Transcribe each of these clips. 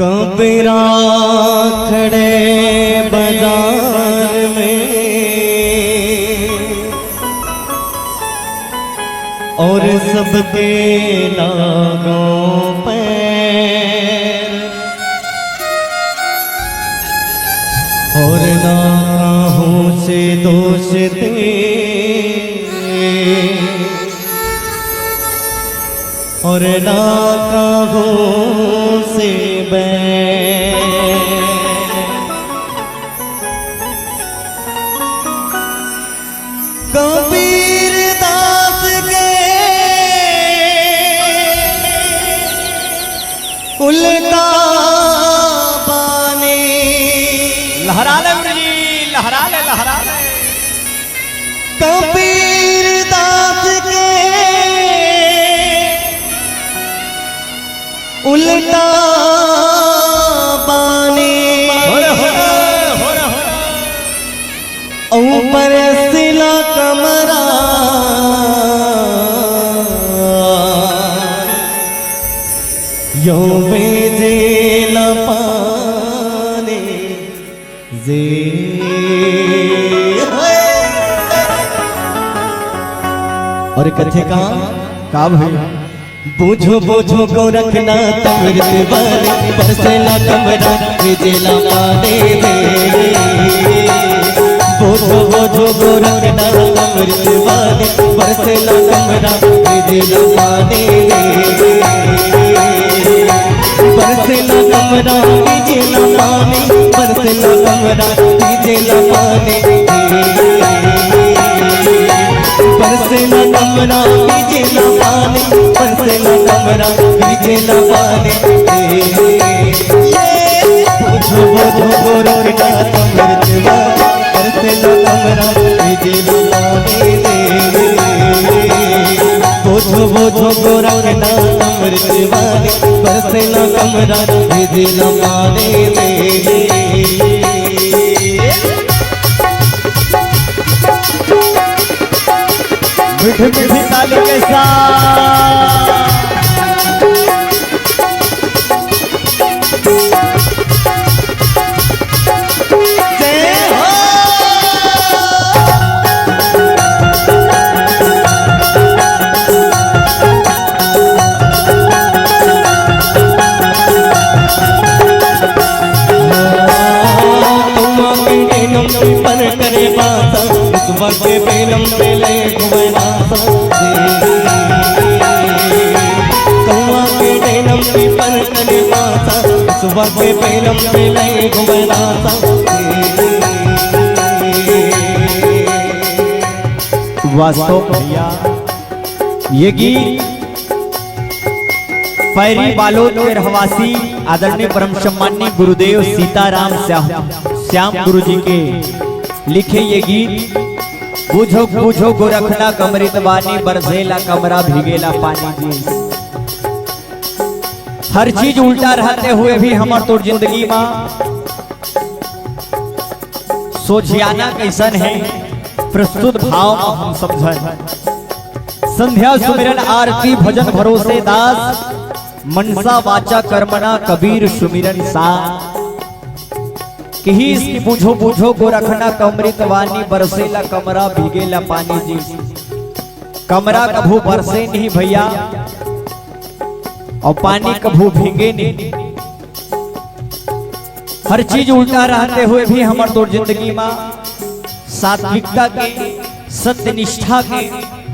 कबीरा खड़े बाजार में और सबके लागों पैर और ना राहों से दोष दे और ना काहों से कबीर दास के उल्टा बाने लहरा ले जी, लहरा ले, लहरा ले। कबीर दास के उल्टा बाने ऊपर सिला कमरा यो बेजे न पाने जे और कथे का भाई बूझो बूझो को रखना तमृत वाले बरसेला कमरा भेजेला पाने बूझो बूझो को रखना तमृत वाले बरसेला कमरा भेजेला पाने बरसेला कमरा भेजेला पाने बरसेला कमरा भेजेला पाने बरसेला कमरा भेजेला पाने बरसेला कमरा भेजेला पाने बूझो बूझो को रखना तमृत वाले बरसेला कमरा भेजेला पाने बूझो बूझो को रखना तमृत वाले बरसेला कमरा भेजेला पाने मीठी मीठी ताली के साथ पर करे बाता इस वक्त बेलम बेले घुमनासा कौआ के डेनम पर करे बाता इस वक्त बेलम बेले घुमनासा वास्तव भैया ये गीत पैरी बालोद के रहवासी आदरणीय परम सम्माननीय गुरुदेव सीताराम श्याम गुरु जी के लिखे ये गीत बूझो बूझो गोरखना कमरित वानी बरसेला कमरा भीगेला पानी जी। हर चीज उल्टा रहते हुए भी हमार तो जिंदगी में सोचियाना कैसन है प्रस्तुत भाव में हम समझन संध्या सुमिरन आरती भजन भरोसे दास मनसा वाचा कर्मणा कबीर सुमिरन सा किहिस की बूझो बूझो को रखना कमरित वानी बरसेला कमरा भीगेला पानी जी। कमरा कभू बरसे नहीं भैया और पानी कभू भीगे नहीं। हर चीज उल्टा रहते हुए भी हमार तो जिंदगी में सात्विकता के सत्य निष्ठा के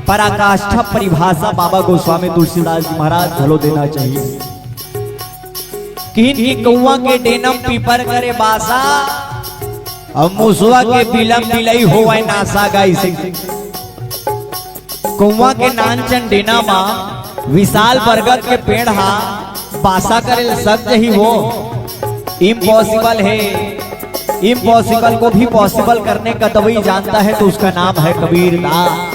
पराकाष्ठा परिभाषा बाबा गोस्वामी तुलसीदास जी महाराज झलो देना चाहिए। किन्हीं कौआ के डेनम पीपर करे बासा और मुसवा के बिलम बिलई होवे नासा गाई से कौआ के नानचन डेना मा विशाल बरगद के पेड़ हा बासा करे सत्य ही हो इम्पॉसिबल है। इम्पॉसिबल को भी पॉसिबल करने का तभी जानता है तो उसका नाम है कबीर दास।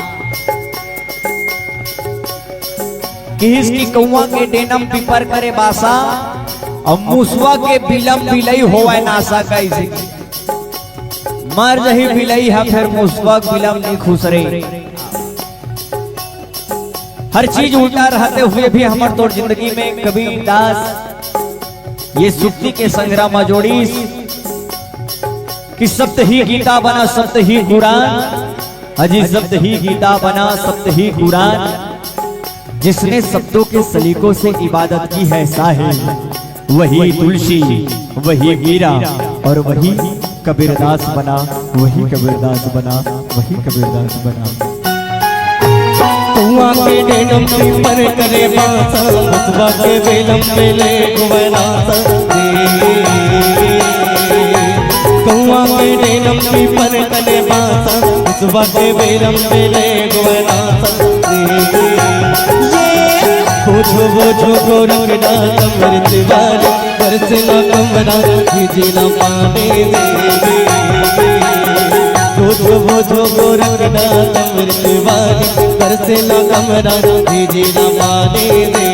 किसकी कौआ के डेनम पीपर करे बासा और मुसवा के बिलम बिलई होवे नासा कैसे मर जही बिलई है फिर मुसवा बिलम नहीं खुश रे। हर चीज उल्टा रहते हुए भी हमार तो जिंदगी में कबीर दास ये सुक्ति के संग्राम में जोड़ी कि सप्त ही गीता बना सप्त ही कुरान, अजी सप्त ही गीता बना सप्त ही कुरान। जिसने शब्दों के सलीकों से इबादत की है साहिब, वही तुलसी, वही मीरा और वही कबीरदास बना, वही कबीरदास बना, वही कबीरदास बना। कुआं के डेनम पर करे बासा, बसवा के बेलम पे ले गुवनासा कुआं के डेनम पर करे बासा, बसवा के बेलम पे ले गुवनासा बोझो बोझो गोरख डाल अमृत वाले, बरसना कमरा जिला पाने दे। बोझो बोझो गोरख डाल अमृत वाले, बरसना कमरा जिला पाने दे।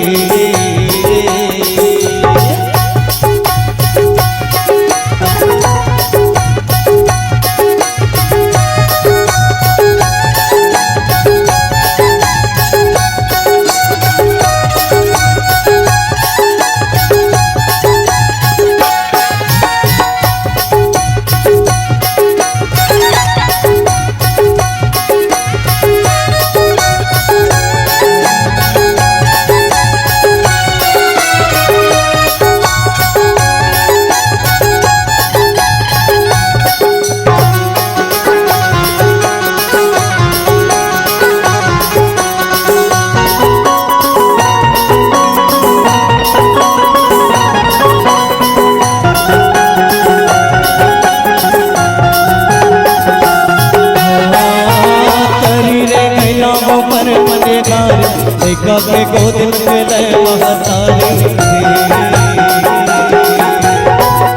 के गोद में ले महतारी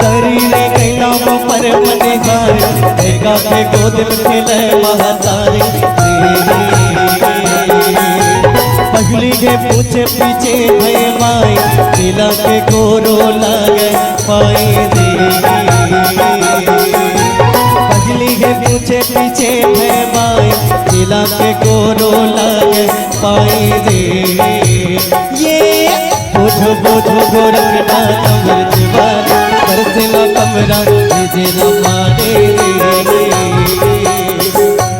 करी रे कैला पर मने गारी, देखा के गोद में ले महतारी। पगली के पूछे पीछे भय माई, दिला के गोरो लगे पाई दे। पगली के पूछे पीछे भय माई, दिला के गोरो लगे पाई दे। ये बोझो बोझो गोरख डाल अमृत वाले, बरसना कमरा जिला पाने दे।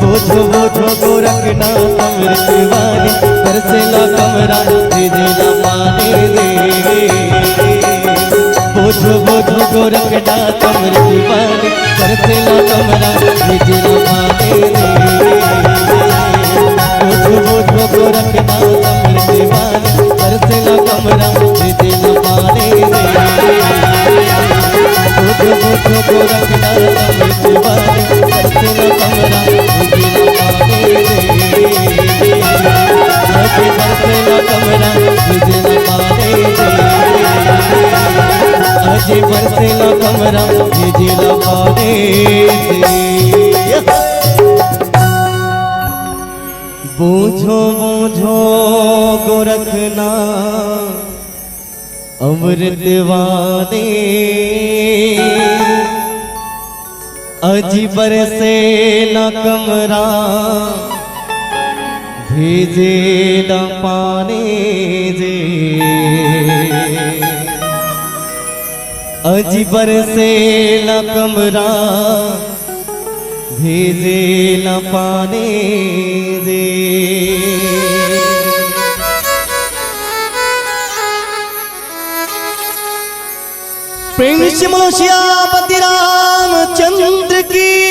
बोझो बोझो गोरख डाल अमृत वाले, बरसना कमरा जिला पाने दे। बोझो बोझो गोरख डाल अमृत वाले, बरसना कमरा जिला पाने दे। बोझो बोझो गोरख डाल अमृत वाले, बरसना कमरा जिला पाने दे। बोझो बोझो गोरख डाल अमृत वाले, बरसना कमरा जिला पाने दे। बरसना कमरा जिला पाने दे। अजय बरसना कमरा जिला पाने दे। बोझो बोझो गोरखना अमृत वाले, अजी बरसे न कमरा भेजे न पाने दे। अजी बरसे न कमरा भेजे न पाने दे। प्रेम से बोलो श्यामपति रामचंद्र की।